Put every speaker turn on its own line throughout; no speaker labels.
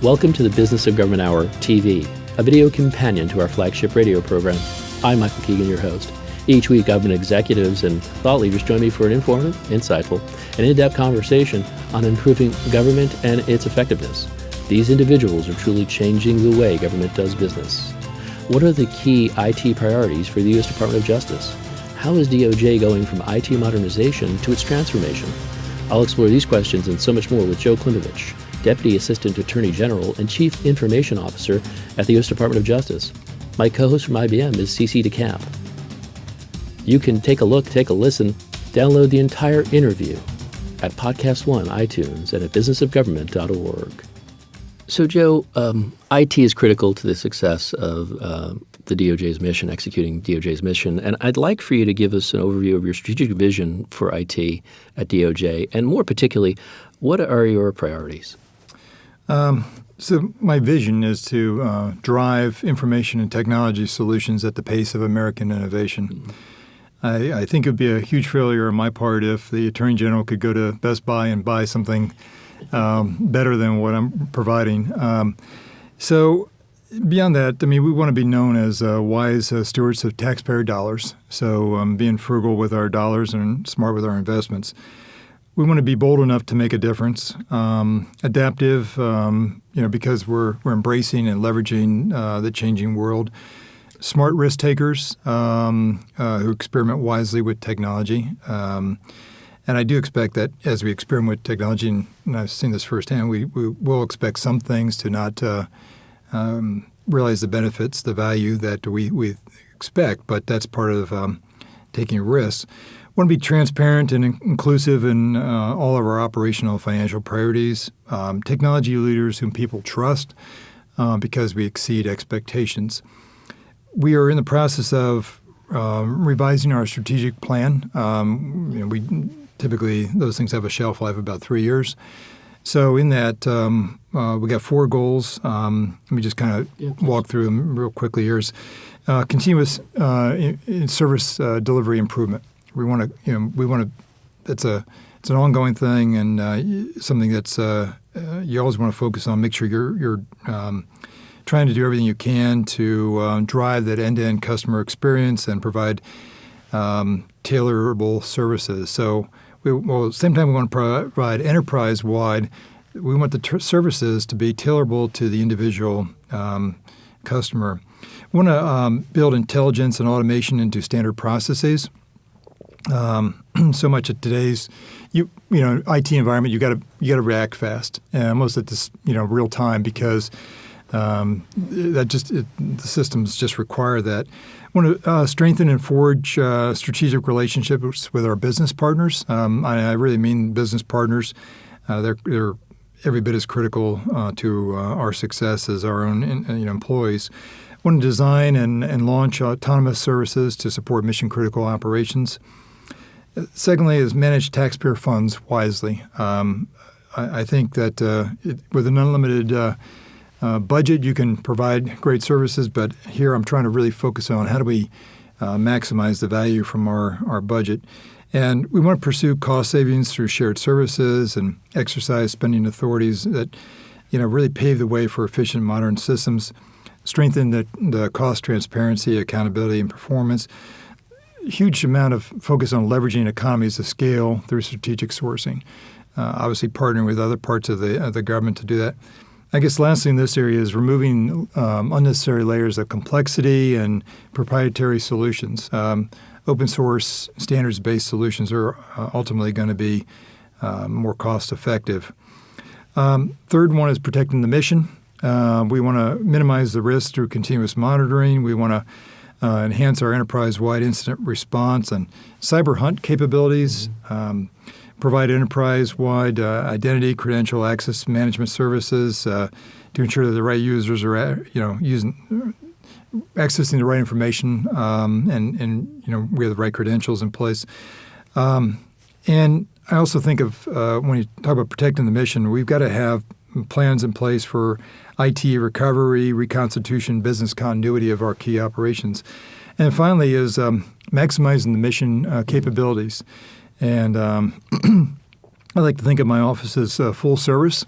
Welcome to the Business of Government Hour TV, a video companion to our flagship radio program. I'm Michael Keegan, your host. Each week, government executives and thought leaders join me for an informative, insightful, and in-depth conversation on improving government and its effectiveness. These individuals are truly changing the way government does business. What are the key IT priorities for the U.S. Department of Justice? How is DOJ going from IT modernization to its transformation? I'll explore these questions and so much more with Joe Klimavicz, Deputy Assistant Attorney General and Chief Information Officer at the U.S. Department of Justice. My co-host from IBM is CeCe DeCamp. You can take a look, take a listen, download the entire interview at Podcast One, iTunes, and at businessofgovernment.org. So, Joe, IT is critical to the success of the DOJ's mission, executing DOJ's mission. And I'd like for you to give us an overview of your strategic vision for IT at DOJ, and more particularly, what are your priorities?
So my vision is to drive information and technology solutions at the pace of American innovation. Mm-hmm. I think it would be a huge failure on my part if the Attorney General could go to Best Buy and buy something better than what I'm providing. So beyond that, I mean, we want to be known as wise stewards of taxpayer dollars. So being frugal with our dollars and smart with our investments. We want to be bold enough to make a difference, adaptive, because we're embracing and leveraging the changing world. Smart risk takers who experiment wisely with technology. And I do expect that as we experiment with technology, and I've seen this firsthand, we will expect some things to not realize the benefits, the value that we expect, but that's part of taking risks. We want to be transparent and inclusive in all of our operational and financial priorities, technology leaders whom people trust because we exceed expectations. We are in the process of revising our strategic plan. We typically, those things have a shelf life of about 3 years. So in that, we got 4 goals. Let me just kind of walk through them real quickly here. Continuous in service delivery improvement. We want to. It's an ongoing thing and something that's you always want to focus on. Make sure you're trying to do everything you can to drive that end-to-end customer experience and provide tailorable services. So, at the same time, we want to provide enterprise-wide. We want the services to be tailorable to the individual customer. We want to build intelligence and automation into standard processes. So much of today's IT environment, you got to react fast, and most of this real time because the systems just require that. I want to strengthen and forge strategic relationships with our business partners. I really mean business partners. They're every bit as critical to our success as our own employees. I want to design and launch autonomous services to support mission-critical operations. Secondly, is manage taxpayer funds wisely. I think that with an unlimited budget, you can provide great services, but here I'm trying to really focus on how do we maximize the value from our budget. And we want to pursue cost savings through shared services and exercise spending authorities that really pave the way for efficient modern systems, strengthen the cost transparency, accountability, and performance. Huge amount of focus on leveraging economies of scale through strategic sourcing. Obviously, partnering with other parts of the government to do that. I guess lastly in this area is removing unnecessary layers of complexity and proprietary solutions. Open source, standards-based solutions are ultimately going to be more cost-effective. Third one is protecting the mission. We want to minimize the risk through continuous monitoring. We want to enhance our enterprise-wide incident response and cyber hunt capabilities, provide enterprise-wide identity, credential access management services to ensure that the right users are accessing the right information and we have the right credentials in place. And I also think of when you talk about protecting the mission, we've got to have plans in place for IT recovery, reconstitution, business continuity of our key operations. And finally is maximizing the mission capabilities. And I like to think of my office as full service.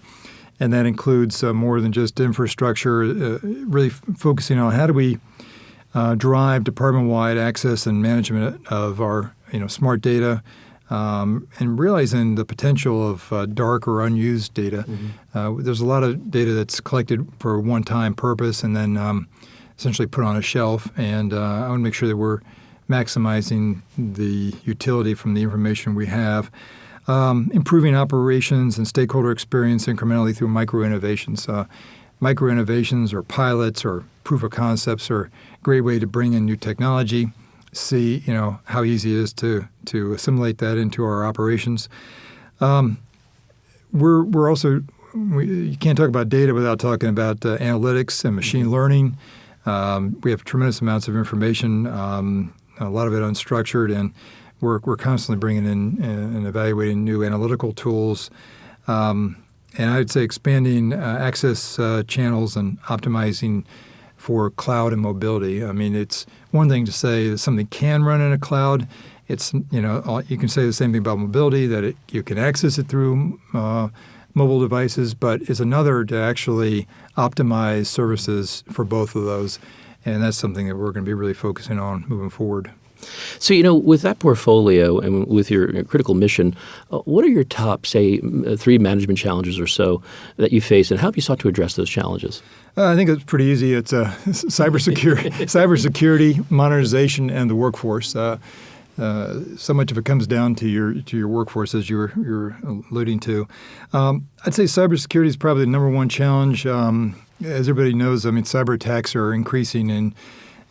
and that includes more than just infrastructure, really focusing on how do we drive department-wide access and management of our smart data, and realizing the potential of dark or unused data. There's a lot of data that's collected for a one-time purpose and then essentially put on a shelf, and I want to make sure that we're maximizing the utility from the information we have. Improving operations and stakeholder experience incrementally through micro-innovations. Micro-innovations or pilots or proof of concepts are a great way to bring in new technology, see how easy it is to assimilate that into our operations. We're also you can't talk about data without talking about analytics and machine learning. We have tremendous amounts of information, a lot of it unstructured, and we're constantly bringing in and evaluating new analytical tools. And I'd say expanding access channels and optimizing for cloud and mobility. I mean, it's one thing to say that something can run in a cloud. It's you can say the same thing about mobility, that you can access it through mobile devices, but it's another to actually optimize services for both of those. And that's something that we're going to be really focusing on moving forward.
So, with that portfolio and with your critical mission, what are your top, say, 3 management challenges or so that you face, and how have you sought to address those challenges?
I think it's pretty easy. It's cybersecurity, modernization, and the workforce. So much of it comes down to your workforce, as you're alluding to. I'd say cybersecurity is probably the number one challenge. As everybody knows, cyber attacks are increasing in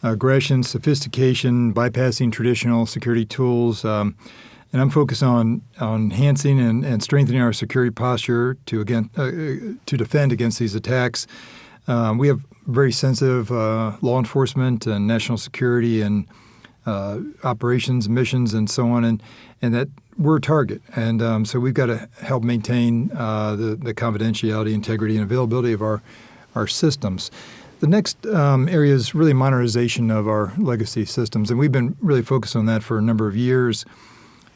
aggression, sophistication, bypassing traditional security tools. And I'm focused on enhancing and strengthening our security posture to defend against these attacks. We have very sensitive law enforcement and national security and operations, missions, and so on, and that we're a target. And so we've got to help maintain the confidentiality, integrity, and availability of our systems. The next area is really modernization of our legacy systems, and we've been really focused on that for a number of years.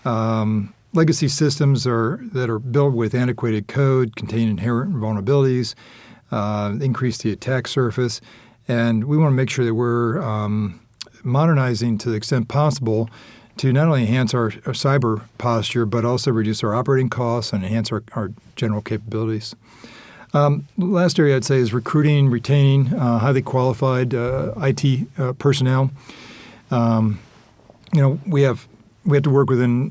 Legacy systems that are built with antiquated code, contain inherent vulnerabilities, increase the attack surface, and we want to make sure that we're modernizing to the extent possible to not only enhance our cyber posture, but also reduce our operating costs and enhance our general capabilities. The last area I'd say is recruiting, retaining highly qualified IT personnel. We have to work within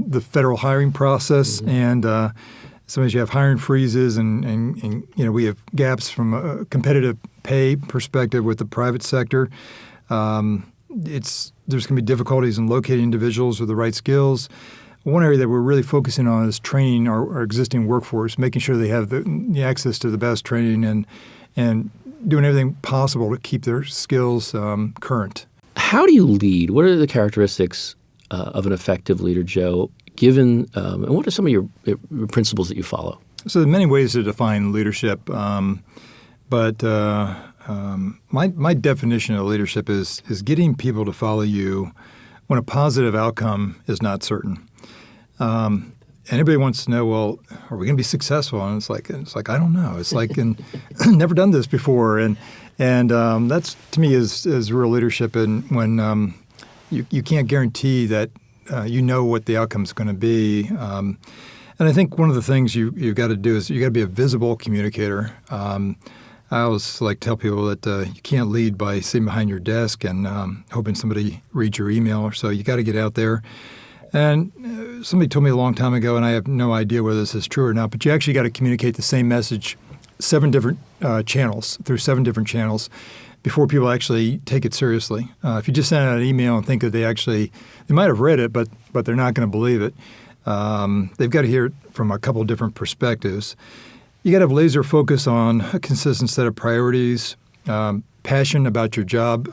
the federal hiring process, and sometimes you have hiring freezes, and we have gaps from a competitive pay perspective with the private sector. There's going to be difficulties in locating individuals with the right skills. One area that we're really focusing on is training our existing workforce, making sure they have the access to the best training and doing everything possible to keep their skills current.
How do you lead? What are the characteristics of an effective leader, Joe, given and what are some of your principles that you follow?
So there are many ways to define leadership, but my definition of leadership is getting people to follow you when a positive outcome is not certain. And everybody wants to know, well, are we going to be successful? And it's like I don't know. It's like, and never done this before, and that's to me is real leadership. And when you can't guarantee that what the outcome is going to be. And I think one of the things you've got to do is you got to be a visible communicator. I always like to tell people that you can't lead by sitting behind your desk and hoping somebody reads your email or so. You got to get out there. And somebody told me a long time ago, and I have no idea whether this is true or not, but you actually got to communicate the same message 7 different channels, through 7 different channels, before people actually take it seriously. If you just send out an email and think that they might have read it, but they're not going to believe it, they've got to hear it from a couple of different perspectives. You got to have laser focus on a consistent set of priorities, passion about your job.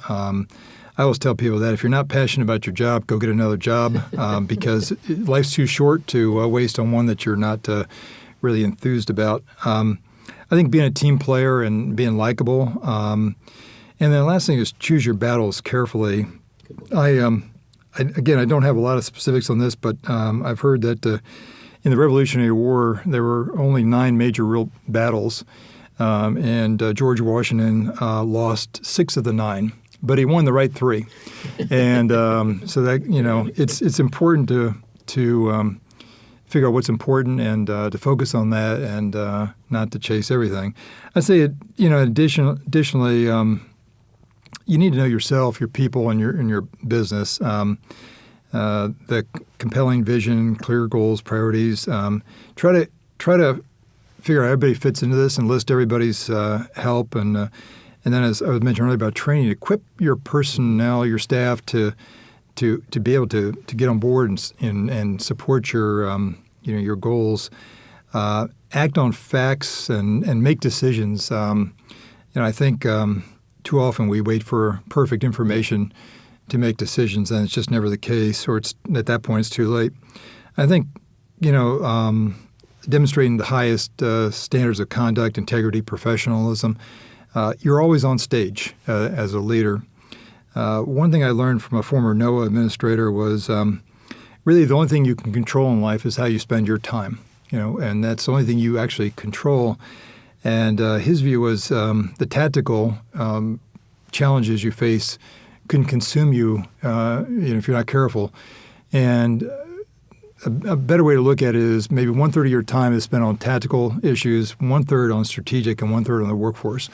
I always tell people that if you're not passionate about your job, go get another job because life's too short to waste on one that you're not really enthused about. I think being a team player and being likable. And then the last thing is choose your battles carefully. I don't have a lot of specifics on this, but I've heard that in the Revolutionary War, there were only 9 major real battles, and George Washington lost 6 of the 9, but he won the right 3. And so that, it's important to figure out what's important and to focus on that and not to chase everything. I'd say, additionally, you need to know yourself, your people, and your business. The compelling vision, clear goals, priorities. Try to figure out how everybody fits into this and list everybody's help. And then, as I was mentioning earlier about training, equip your personnel, your staff to be able to get on board and support your goals. Act on facts and make decisions. I think too often we wait for perfect information to make decisions, and it's just never the case, or it's at that point it's too late. I think demonstrating the highest standards of conduct, integrity, professionalism. You're always on stage as a leader. One thing I learned from a former NOAA administrator was really the only thing you can control in life is how you spend your time. And that's the only thing you actually control. And his view was the tactical challenges you face can consume you, if you're not careful. And a better way to look at it is maybe 1/3 of your time is spent on tactical issues, 1/3 on strategic, and 1/3 on the workforce.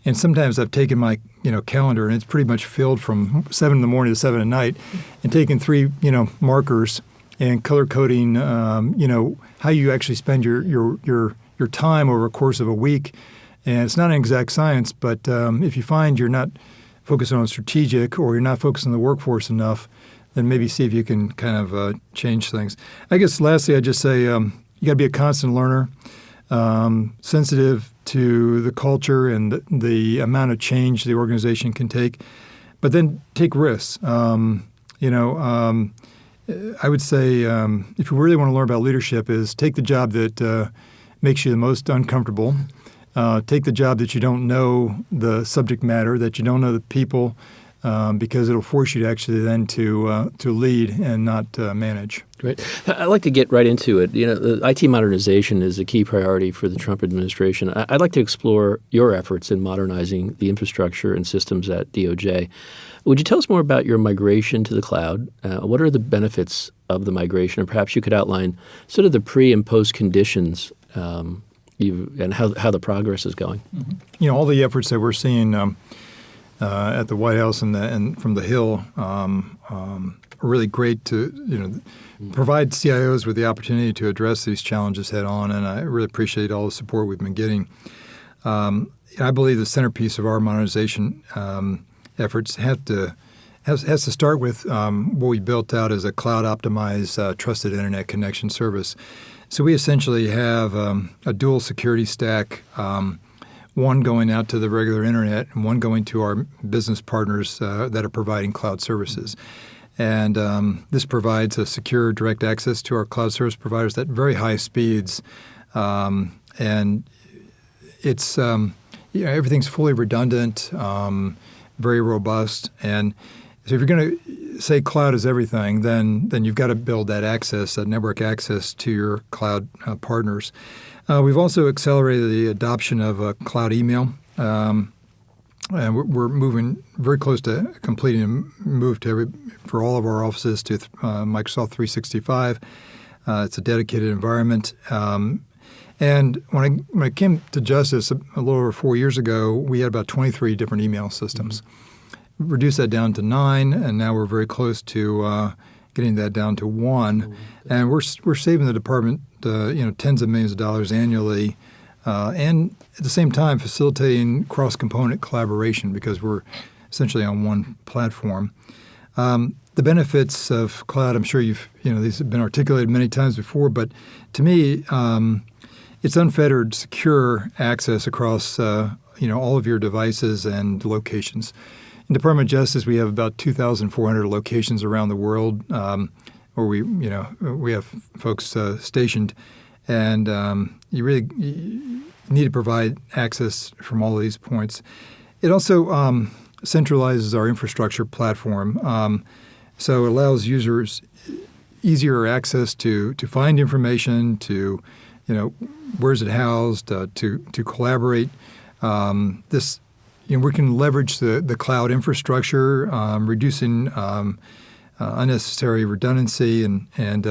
And sometimes I've taken my calendar and it's pretty much filled from 7 in the morning to 7 at night, and taken 3 markers and color coding how you actually spend your time over a course of a week. And it's not an exact science, but if you find you're not focusing on strategic or you're not focusing on the workforce enough, then maybe see if you can kind of change things. I guess lastly, I'd just say you got to be a constant learner, sensitive to the culture and the amount of change the organization can take, but then take risks. I would say if you really want to learn about leadership is take the job that makes you the most uncomfortable. Take the job that you don't know the subject matter, that you don't know the people, because it'll force you to actually then to lead and not manage.
Great. I'd like to get right into it. The IT modernization is a key priority for the Trump administration. I'd like to explore your efforts in modernizing the infrastructure and systems at DOJ. Would you tell us more about your migration to the cloud? What are the benefits of the migration? And perhaps you could outline sort of the pre- and post conditions and how the progress is going.
Mm-hmm. All the efforts that we're seeing at the White House and from the Hill are really great to provide CIOs with the opportunity to address these challenges head on, and I really appreciate all the support we've been getting. I believe the centerpiece of our modernization efforts has to start with what we built out as a cloud-optimized trusted internet connection service. So we essentially have a dual security stack, one going out to the regular internet and one going to our business partners that are providing cloud services. And this provides a secure direct access to our cloud service providers at very high speeds. And it's everything's fully redundant, very robust. And so if you're going to say cloud is everything, then you've got to build that access, that network access to your cloud partners. We've also accelerated the adoption of cloud email, and we're moving very close to completing a move for all of our offices to Microsoft 365. It's a dedicated environment. And when I came to Justice a little over 4 years ago, we had about 23 different email systems. Mm-hmm. Reduced that down to 9, and now we're very close to getting that down to 1. Mm-hmm. And we're saving the department tens of millions of dollars annually, and at the same time facilitating cross-component collaboration because we're essentially on one platform. The benefits of cloud, I'm sure these have been articulated many times before, but to me, it's unfettered, secure access across all of your devices and locations. In Department of Justice, we have about 2,400 locations around the world where we have folks stationed, and you really need to provide access from all of these points. It also centralizes our infrastructure platform, so it allows users easier access to find information, to where's it housed, to collaborate. This we can leverage the cloud infrastructure, reducing unnecessary redundancy, and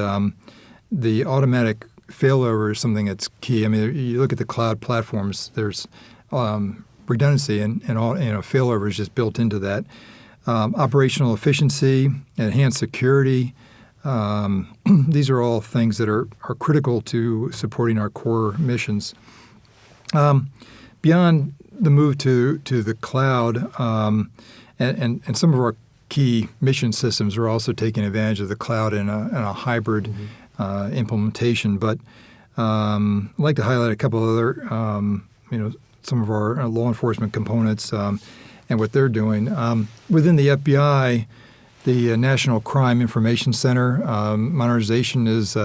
the automatic failover is something that's key. I mean, you look at the cloud platforms. There's redundancy and all, failover is just built into that. Operational efficiency, enhanced security. These are all things that are critical to supporting our core missions. Beyond the move to the cloud, and some of our key mission systems are also taking advantage of the cloud in a hybrid implementation. But I'd like to highlight a couple other, some of our law enforcement components and what they're doing. Within the FBI, the National Crime Information Center Modernization is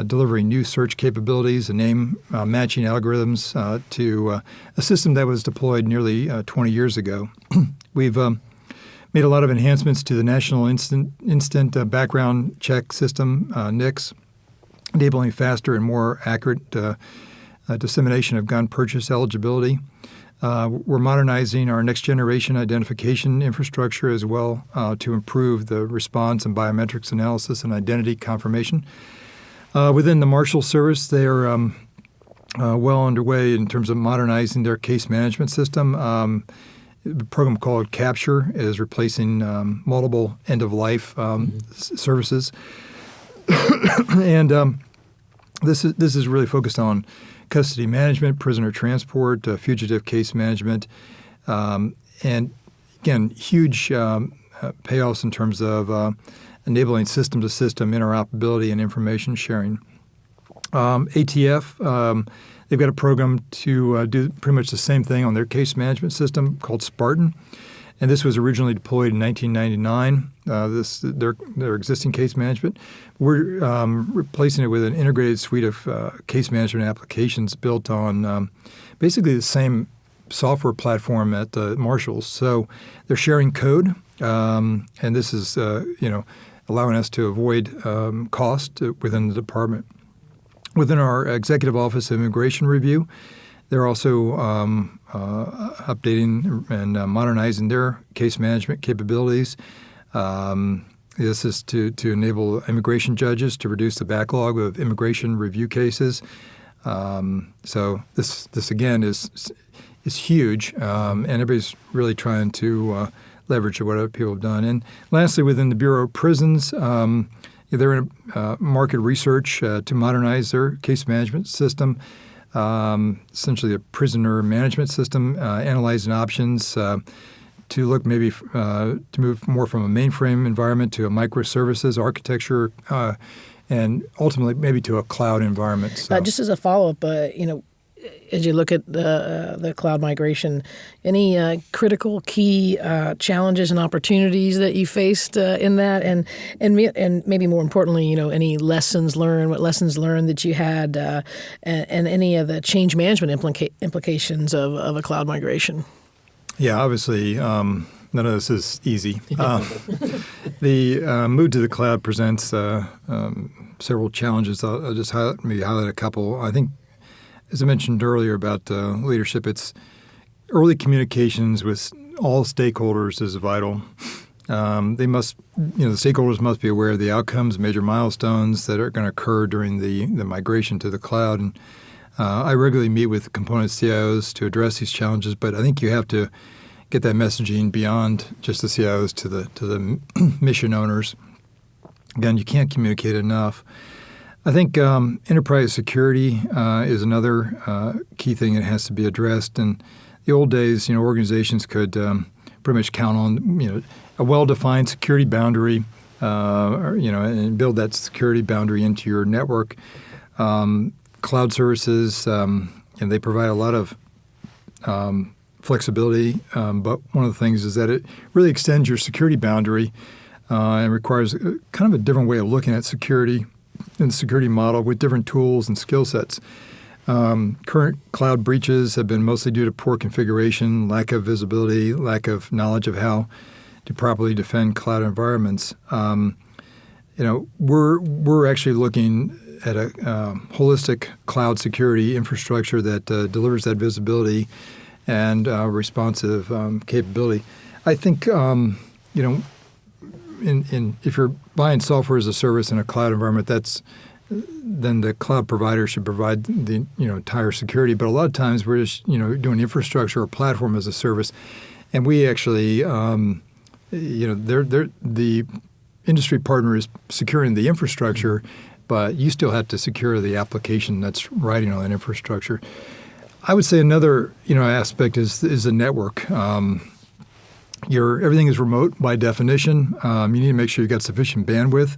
delivering new search capabilities and name matching algorithms to a system that was deployed nearly 20 years ago. We've made a lot of enhancements to the National Instant Background Check System, NICS, enabling faster and more accurate dissemination of gun purchase eligibility. We're modernizing our next-generation identification infrastructure as well to improve the response and biometrics analysis and identity confirmation. Within the Marshal Service, they are well underway in terms of modernizing their case management system. A program called Capture is replacing multiple end-of-life services. And this is really focused on custody management, prisoner transport, fugitive case management, and again, huge payoffs in terms of enabling system-to-system interoperability and information sharing. ATF, they've got a program to do pretty much the same thing on their case management system called Spartan, and this was originally deployed in 1999. Their existing case management. We're replacing it with an integrated suite of case management applications built on basically the same software platform at the Marshals. So they're sharing code, and this is allowing us to avoid cost within the department. Within our Executive Office of Immigration Review, they're also updating and modernizing their case management capabilities. This is to enable immigration judges to reduce the backlog of immigration review cases. So this again is huge, and everybody's really trying to leverage what other people have done. And lastly, within the Bureau of Prisons, they're in market research to modernize their case management system, essentially a prisoner management system, analyzing options to look maybe to move more from a mainframe environment to a microservices architecture, and ultimately maybe to a cloud environment. So.
Just as a follow-up, as you look at the cloud migration, any critical key challenges and opportunities that you faced in that, and maybe more importantly, any lessons learned that you had, and any of the change management implications of a cloud migration?
Yeah, obviously, none of this is easy. The move to the cloud presents several challenges. I'll just highlight a couple. I think, as I mentioned earlier about leadership, it's early communications with all stakeholders is vital. The stakeholders must be aware of the outcomes, major milestones that are going to occur during the migration to the cloud. And I regularly meet with component CIOs to address these challenges, but I think you have to get that messaging beyond just the CIOs to the mission owners. Again, you can't communicate enough. I think enterprise security is another key thing that has to be addressed. In the old days, organizations could pretty much count on a well-defined security boundary, and build that security boundary into your network. Cloud services, and they provide a lot of flexibility, but one of the things is that it really extends your security boundary and requires kind of a different way of looking at security and the security model with different tools and skill sets. Current cloud breaches have been mostly due to poor configuration, lack of visibility, lack of knowledge of how to properly defend cloud environments. we're actually looking at a holistic cloud security infrastructure that delivers that visibility and responsive capability. I think if you're buying software as a service in a cloud environment, then the cloud provider should provide the entire security. But a lot of times we're just doing infrastructure or platform as a service, and we actually the industry partner is securing the infrastructure, but you still have to secure the application that's riding on that infrastructure. I would say another aspect is the network. Everything is remote by definition. You need to make sure you got sufficient bandwidth,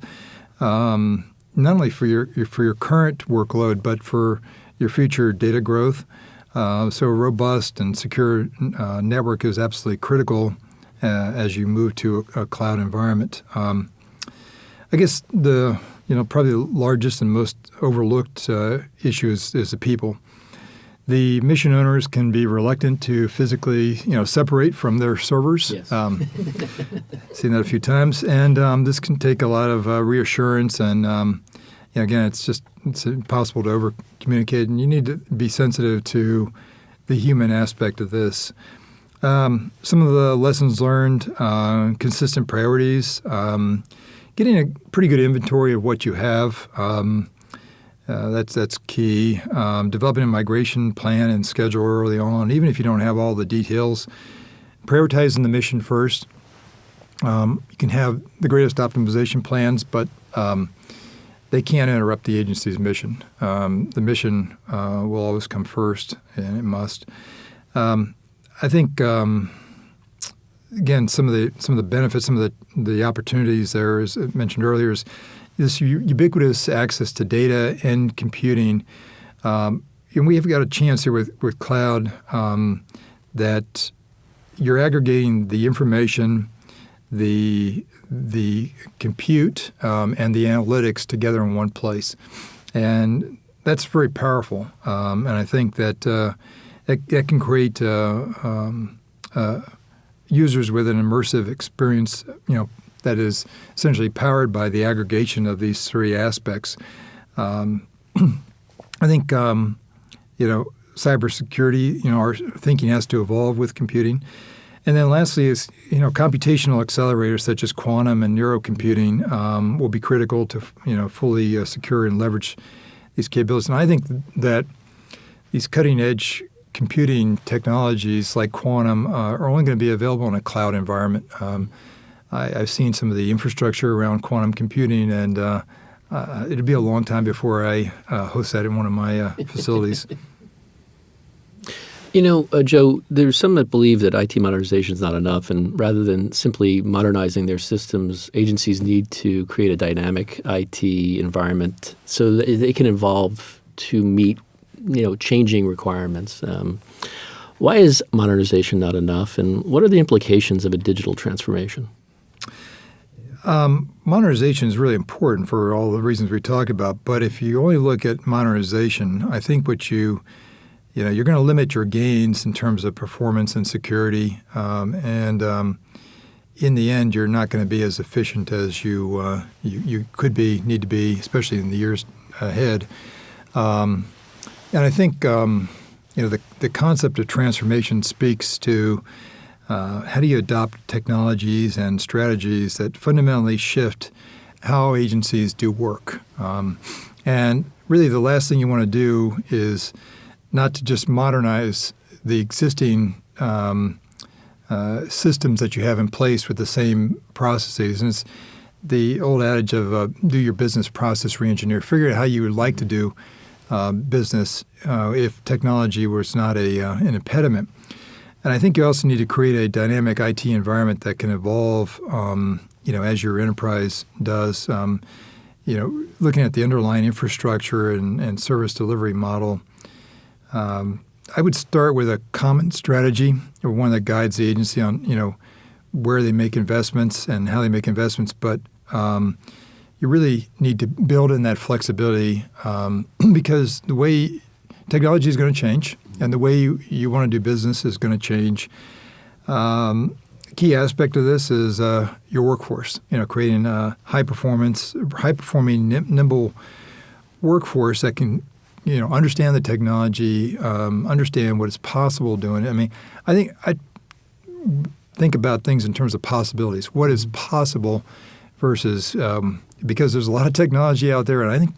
not only for your current workload, but for your future data growth. So a robust and secure network is absolutely critical as you move to a cloud environment. I guess probably the largest and most overlooked issue is the people. The mission owners can be reluctant to physically, separate from their servers.
Yes.
Seen that a few times, and this can take a lot of reassurance. And again, it's impossible to over communicate, and you need to be sensitive to the human aspect of this. Some of the lessons learned: consistent priorities, getting a pretty good inventory of what you have. That's key. Developing a migration plan and schedule early on, even if you don't have all the details. Prioritizing the mission first. You can have the greatest optimization plans, but they can't interrupt the agency's mission. The mission will always come first, and it must. I think again, some of the benefits, some of the opportunities there, as I mentioned earlier, is this ubiquitous access to data and computing. And we have got a chance here with cloud that you're aggregating the information, the compute, and the analytics together in one place. And that's very powerful. And I think that that can create users with an immersive experience, that is essentially powered by the aggregation of these three aspects. I think, cybersecurity, our thinking has to evolve with computing. And then lastly is, computational accelerators such as quantum and neurocomputing will be critical to, fully secure and leverage these capabilities. And I think that these cutting-edge computing technologies like quantum are only going to be available in a cloud environment. I've seen some of the infrastructure around quantum computing, and it'll be a long time before I host that in one of my facilities.
Joe, there's some that believe that IT modernization is not enough, and rather than simply modernizing their systems, agencies need to create a dynamic IT environment so that they can evolve to meet, changing requirements. Why is modernization not enough, and what are the implications of a digital transformation?
Modernization is really important for all the reasons we talk about. But if you only look at modernization, I think you're going to limit your gains in terms of performance and security. And in the end, you're not going to be as efficient as you need to be, especially in the years ahead. And I think the concept of transformation speaks to how do you adopt technologies and strategies that fundamentally shift how agencies do work. And really the last thing you want to do is not to just modernize the existing systems that you have in place with the same processes. And it's the old adage of do your business process reengineer. Figure out how you would like to do business if technology was not an impediment. And I think you also need to create a dynamic IT environment that can evolve, as your enterprise does. Looking at the underlying infrastructure and service delivery model, I would start with a common strategy or one that guides the agency on, where they make investments and how they make investments. But you really need to build in that flexibility because the way technology is going to change and the way you want to do business is going to change. key aspect of this is your workforce. Creating a high-performing, nimble workforce that can, understand the technology, understand what is possible doing it. I mean, I think about things in terms of possibilities. What is possible versus because there's a lot of technology out there, and I think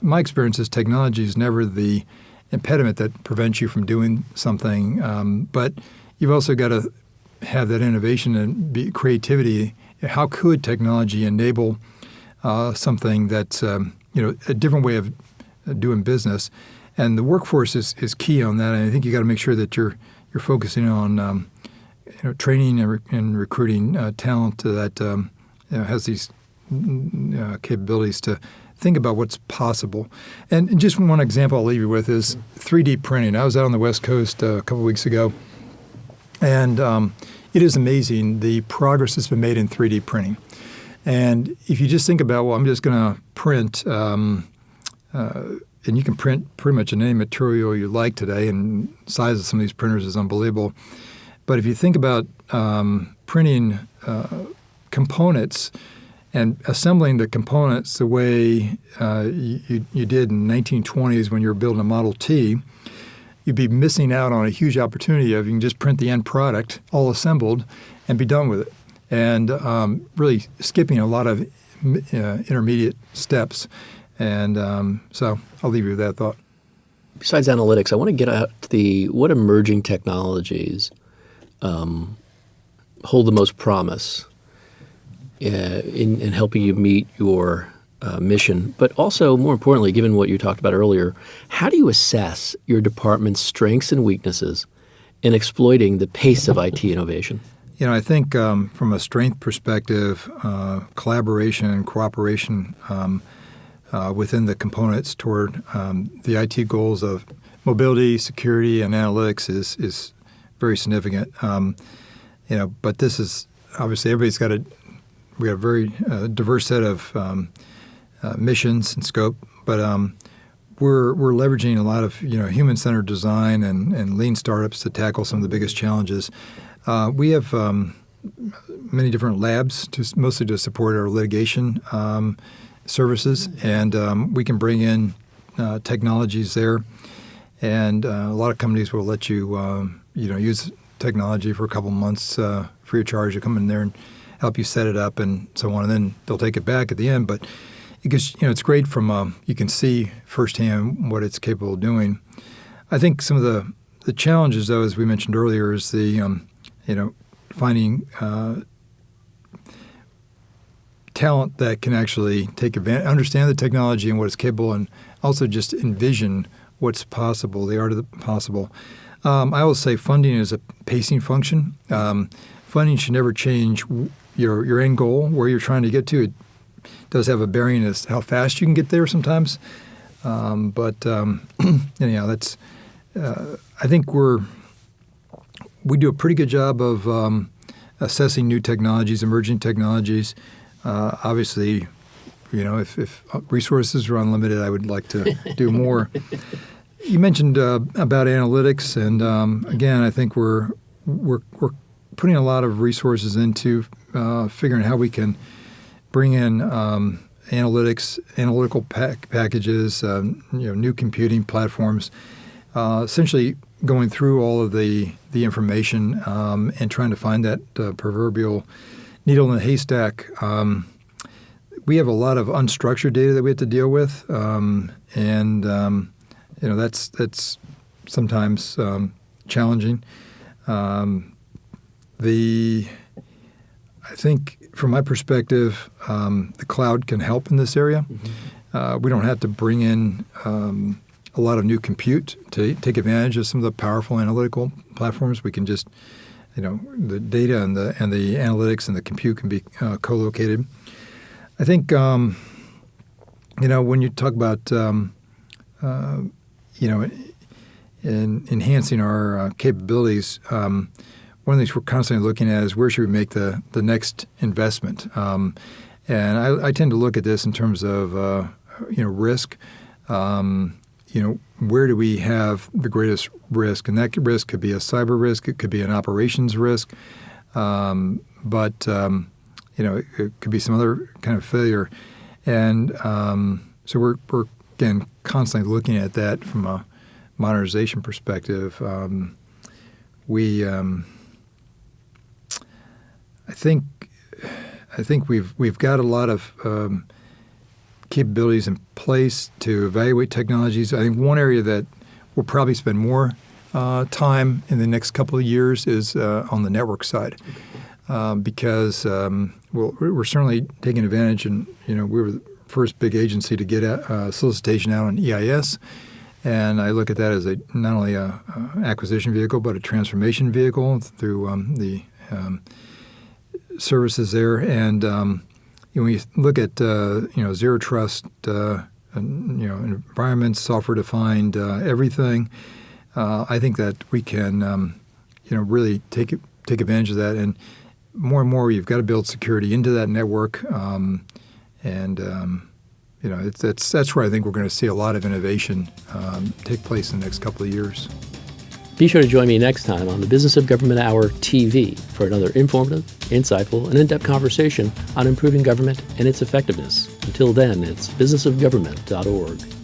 my experience is technology is never the impediment that prevents you from doing something, but you've also got to have that innovation and creativity. How could technology enable something that's a different way of doing business? And the workforce is key on that. And I think you got to make sure that you're focusing on training and recruiting talent that has these capabilities to think about what's possible. And just one example I'll leave you with is 3D printing. I was out on the West Coast a couple weeks ago, and it is amazing the progress that's been made in 3D printing. And if you just think about, well, I'm just going to print, and you can print pretty much in any material you like today, and the size of some of these printers is unbelievable. But if you think about printing components and assembling the components the way you did in the 1920s when you were building a Model T, you'd be missing out on a huge opportunity of you can just print the end product all assembled and be done with it. And really skipping a lot of intermediate steps. And so I'll leave you with that thought.
Besides analytics, I want to get at what emerging technologies hold the most promise in helping you meet your mission, but also, more importantly, given what you talked about earlier, how do you assess your department's strengths and weaknesses in exploiting the pace of IT innovation?
I think from a strength perspective, collaboration and cooperation within the components toward the IT goals of mobility, security, and analytics is very significant. But this is obviously we have a very diverse set of missions and scope, but we're leveraging a lot of human-centered design and lean startups to tackle some of the biggest challenges. We have many different labs, mostly to support our litigation services, and we can bring in technologies there. And a lot of companies will let you use technology for a couple months free of charge to come in there and help you set it up and so on, and then they'll take it back at the end. But because it's great from you can see firsthand what it's capable of doing. I think some of the challenges, though, as we mentioned earlier, is the finding talent that can actually take advantage, understand the technology and what it's capable, and also just envision what's possible, the art of the possible. I always say funding is a pacing function. Funding should never change your end goal, where you're trying to get to. It does have a bearing as how fast you can get there sometimes. But anyhow, that's. I think we do a pretty good job of assessing new technologies, emerging technologies. Obviously, if resources are unlimited, I would like to do more. You mentioned about analytics, and again, I think we're putting a lot of resources into figuring how we can bring in analytical packages, new computing platforms, essentially going through all of the information and trying to find that proverbial needle in the haystack. We have a lot of unstructured data that we have to deal with, and that's sometimes challenging. I think from my perspective, the cloud can help in this area. Mm-hmm. We don't have to bring in a lot of new compute to take advantage of some of the powerful analytical platforms. We can just, the data and the analytics and the compute can be co-located. I think, when you talk about, in enhancing our capabilities, one of the things we're constantly looking at is where should we make the next investment. And I tend to look at this in terms of, risk. Where do we have the greatest risk? And that risk could be a cyber risk. It could be an operations risk. but it could be some other kind of failure. And so we're again constantly looking at that from a modernization perspective. I think we've got a lot of capabilities in place to evaluate technologies. I think one area that we'll probably spend more time in the next couple of years is on the network side, because we're certainly taking advantage, and we were the first big agency to get a solicitation out on EIS, and I look at that as not only a acquisition vehicle but a transformation vehicle through the services there. And when you look at zero trust, environments, software defined, everything, I think that we can really take advantage of that. And more you've got to build security into that network, that's where I think we're going to see a lot of innovation take place in the next couple of years.
Be sure to join me next time on the Business of Government Hour TV for another informative, insightful, and in-depth conversation on improving government and its effectiveness. Until then, it's businessofgovernment.org.